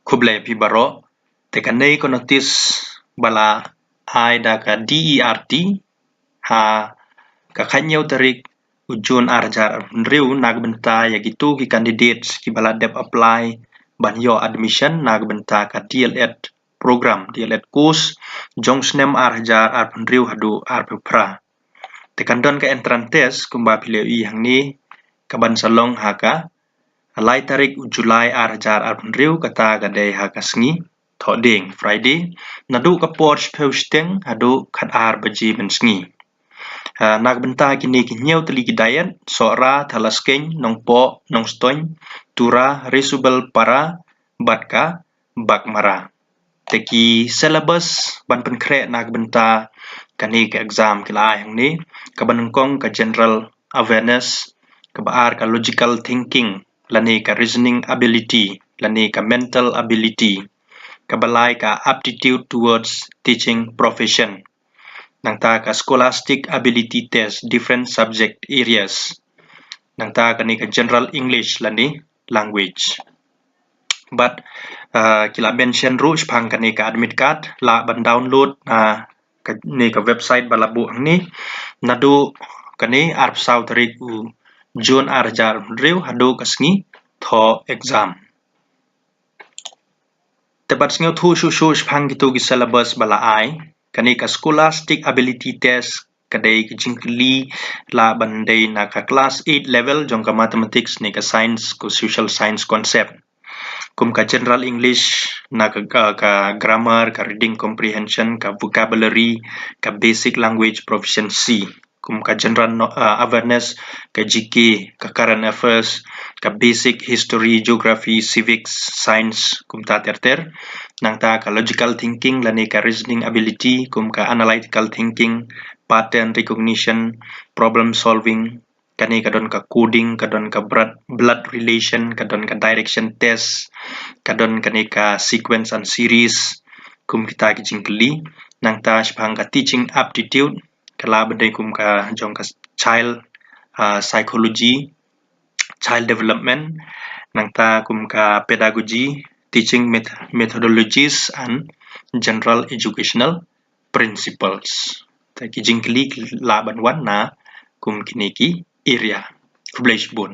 kublai pi baro tekanei ko notice bala ai da ka DERT ha ka kanyau tarik ujun arjar riu nagbenta ya gitu ki candidates ki bala dep apply ban yo admission nagbenta ka DLED program DLED course jong snem arjar riu hadu pra tekan don ka entrance test kumba pile i hang ni kaban salong haka alai tarik Julai arjar riu kata gadai haka sngi thoding Friday nadu ka porch posteng hadu khat baji men sngi nagbenta kini kinyau teli kidayan sora thalaskeng nongpo nongstoin tura resubel para batka bakmara teki syllabus ban penkre nagbenta kani ke exam kila yang ni kabanengkong ka general awareness kabar ka logical thinking lani ka reasoning ability lani ka mental ability kabalai ka aptitude towards teaching profession nangta ka scholastic ability test different subject areas nangta kani ka general English lani language but kila mention ru spang kani ka admit card la ban download ni ka website balabu ni nadu kani arp sau tarik June arjar riu hadu kasngi tho exam tebat sngi thu shu spang gitu ki syllabus bala ai kani ka scholastic ability test kadai ki jingkli la bandai na ka class 8 level jong ka mathematics ni ka science ko social science concept kum ka general English na ka grammar ka reading comprehension ka vocabulary ka basic language proficiency kum ka general awareness ka GK ka current affairs ka basic history geography civics science kum ta terter nangta ka logical thinking lani ka reasoning ability kum ka analytical thinking pattern recognition problem solving kani kadon ka coding kadon ka blood relation kadon ka direction test kadon kani ka sequence and series kum kita ki jingkeli nangta spang ka teaching aptitude kala bedai kum ka jong ka child psychology child development nangta kum ka pedagogy teaching methodologies and general educational principles ta ki jingkeli la ban wan na kum kini ki area kublai bun